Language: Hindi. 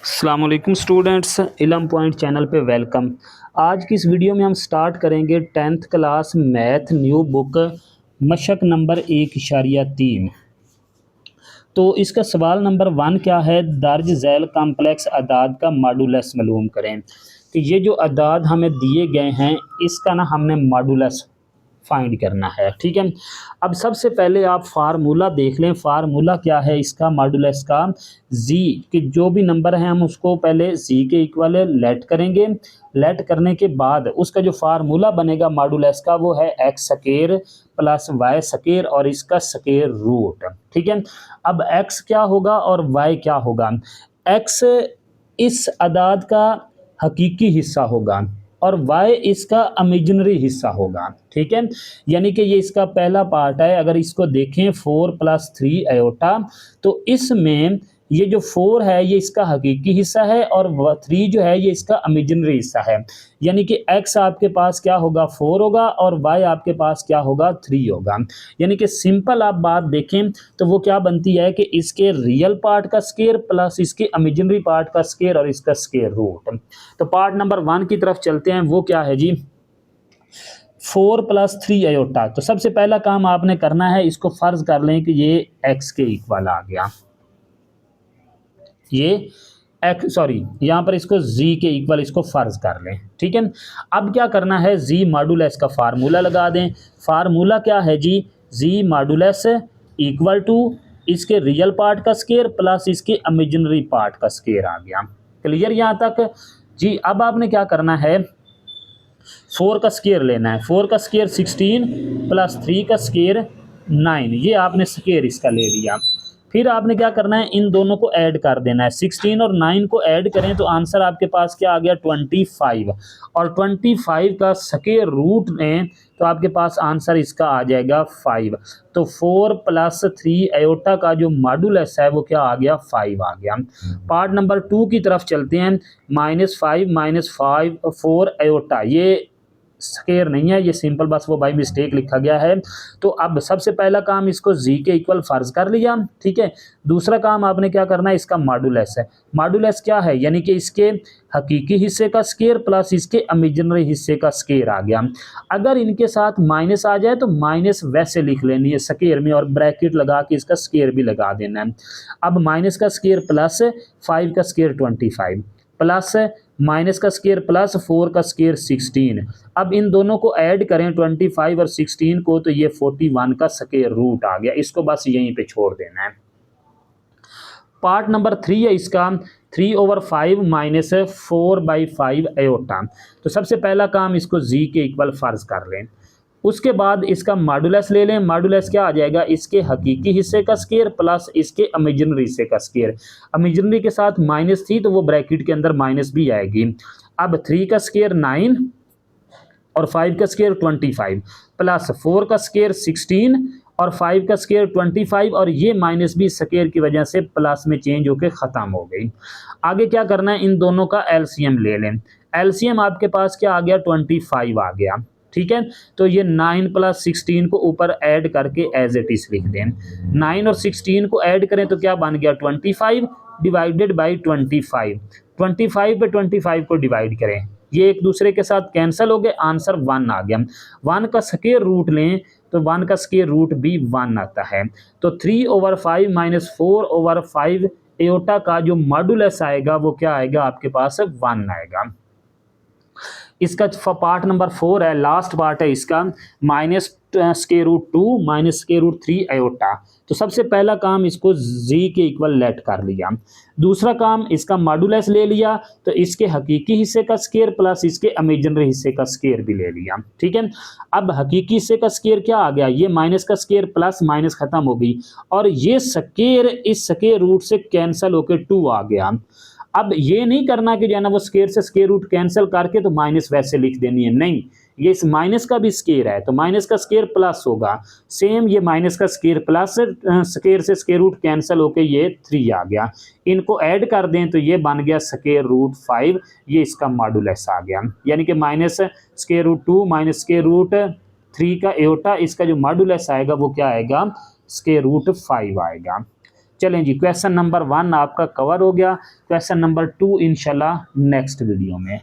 अस्सलाम वालेकुम स्टूडेंट्स, इलम पॉइंट चैनल पे वेलकम। आज की इस वीडियो में हम स्टार्ट करेंगे 10th class math new book मशक नंबर 1.3। तो इसका सवाल नंबर 1 क्या है, दर्ज झैल कॉम्प्लेक्स अदाद का मॉडुलस मालूम करें। कि ये जो अदाद हमें दिए गए हैं इसका ना हमने मॉडुलस फाइंड करना है। ठीक है, अब सबसे पहले आप फार्मूला देख लें। फार्मूला क्या है इसका, मॉडुलस का जी के जो भी नंबर हैं हम उसको पहले जी के इक्वल लेट करेंगे। लेट करने के बाद उसका जो फार्मूला बनेगा मॉडुलस का वो है x square plus y square और इसका स्क्वायर रूट। ठीक है, अब एक्स क्या होगा और वाई क्या होगा। एक्स इस अदाद का हकीकी हिस्सा होगा और y इसका इमेजिनरी हिस्सा होगा। ठीक है, यानी कि ये इसका पहला पार्ट है। अगर इसको देखें 4 + 3 आयोटा, तो इसमें ये जो 4 है ये इसका हकीकी हिस्सा है और 3 जो है ये इसका इमेजिनरी हिस्सा है। यानी कि x आपके पास क्या होगा 4 होगा और y आपके पास क्या होगा 3 होगा। यानी कि सिंपल आप बात देखें तो वो क्या बनती है कि इसके रियल पार्ट का स्क्वायर प्लस इसके इमेजिनरी पार्ट का स्क्वायर और इसका स्क्वायर रूट। तो पार्ट नंबर 1 की तरफ चलते हैं। वो क्या है जी, 4 + 3 आयोटा। तो सबसे पहला काम आपने करना है, इसको फर्ज कर लें कि ये x के इक्वल आ गया। ये एक्स सॉरी यहाँ पर इसको z के इक्वल इसको फर्ज कर लें। ठीक है, अब क्या करना है, z मॉडुलस का फार्मूला लगा दें। फार्मूला क्या है जी, z मॉडुलस इक्वल टू इसके रियल पार्ट का स्क्वायर प्लस इसके इमेजिनरी पार्ट का स्क्वायर आ गया। क्लियर यहाँ तक जी। अब आपने क्या करना है, 4 का स्क्वायर लेना है। 4 का स्क्वायर 16 प्लस 3 का स्क्वायर 9, ये आपने स्क्वायर इसका ले लिया। फिर आपने क्या करना है, इन दोनों को ऐड कर देना है। 16 और 9 को ऐड करें तो आंसर आपके पास क्या आ गया 25, और 25 का स्क्वायर रूट लें तो आपके पास आंसर इसका आ जाएगा 5। तो 4 + 3 आयोटा का जो मॉडुलस है वो क्या आ गया 5 आ गया। पार्ट नंबर 2 की तरफ चलते हैं। -5 - 5 4 आयोटा, ये स्क्वायर नहीं है, ये सिंपल बस वो बाई मिस्टेक लिखा गया है। तो अब सबसे पहला काम इसको जी के इक्वल फर्ज कर लिया। ठीक है, दूसरा काम आपने क्या करना है, इसका मॉडुलस है। मॉडुलस क्या है, यानी कि इसके हकीकी हिस्से का स्क्वायर प्लस इसके इमेजिनरी हिस्से का स्क्वायर आ गया। अगर इनके साथ माइनस आ जाए तो माइनस वैसे लिख लेनी है स्क्वायर में और ब्रैकेट लगा के इसका स्क्वायर भी लगा देना है। अब माइनस का स्क्वायर प्लस 5 का स्क्वायर 25 प्लस माइनस का स्क्वायर प्लस 4 का स्क्वायर 16। अब इन दोनों को ऐड करें 25 और 16 को, तो ये 41 का स्क्वायर रूट आ गया। इसको बस यहीं पे छोड़ देना है। पार्ट नंबर 3 है इसका 3/5 - 4/5 आयोटा। तो सबसे पहला काम इसको जी के इक्वल फर्ज कर लें। उसके बाद इसका मॉडुलस ले लें। मॉडुलस क्या आ जाएगा, इसके हकीकी हिस्से का स्क्वायर प्लस इसके इमेजिनरी हिस्से का स्क्वायर। इमेजिनरी के साथ माइनस थी तो वो ब्रैकेट के अंदर माइनस भी आएगी। अब 3 का स्क्वायर 9 और 5 का स्क्वायर 25 प्लस 4 का स्क्वायर 16 और 5 का स्क्वायर 25, और ये माइनस भी स्क्वायर की वजह से प्लस में चेंज होकर ख़त्म हो गई। आगे क्या करना है, इन दोनों का एलसीएम ले लें। एलसीएम आपके पास क्या आ गया 25 आ गया। ठीक है, तो ये 9 + 16 को ऊपर ऐड करके एज इट इज लिख दें। 9 और 16 को ऐड करें तो क्या बन गया 25 डिवाइडेड बाई 25। 25 पे 25 को डिवाइड करें, ये एक दूसरे के साथ कैंसिल हो गए, आंसर 1 आ गया। 1 का स्क्वायर रूट लें तो 1 का स्क्वायर रूट भी 1 आता है। तो 3/5 - 4/5 एयोटा का जो मॉडुलस आएगा वो क्या आएगा आपके पास 1 आएगा। इसका पार्ट नंबर 4 है, लास्ट पार्ट है इसका -√2 - √3 आयोटा। तो सबसे पहला काम इसको जी के इक्वल लेट कर लिया। दूसरा काम इसका मॉडुलस ले लिया, तो इसके हकीकी हिस्से का स्क्वायर प्लस इसके इमेजिनरी हिस्से का स्क्वायर भी ले लिया। ठीक है, अब हकीकी हिस्से का स्क्वायर क्या आ गया, ये माइनस का स्क्वायर प्लस माइनस खत्म हो गई और ये स्क्वायर इस स्क्वायर रूट से कैंसिल होकर 2 आ गया। अब ये नहीं करना कि जो है ना वो स्क्वायर से स्क्वायर रूट कैंसिल करके तो माइनस वैसे लिख देनी है, नहीं, ये इस माइनस का भी स्क्वायर है तो माइनस का स्क्वायर प्लस होगा। सेम ये माइनस का स्क्वायर प्लस स्क्वायर से स्क्वायर रूट कैंसिल होके ये 3 आ गया। इनको ऐड कर दें तो ये बन गया √5, ये इसका मॉडुलस आ गया। यानी कि -√2 - √3 का एयोटा, इसका जो मॉडुलस आएगा वो क्या आएगा √5 आएगा। चलें जी, क्वेश्चन नंबर 1 आपका कवर हो गया, क्वेश्चन नंबर 2 इंशाल्लाह नेक्स्ट वीडियो में।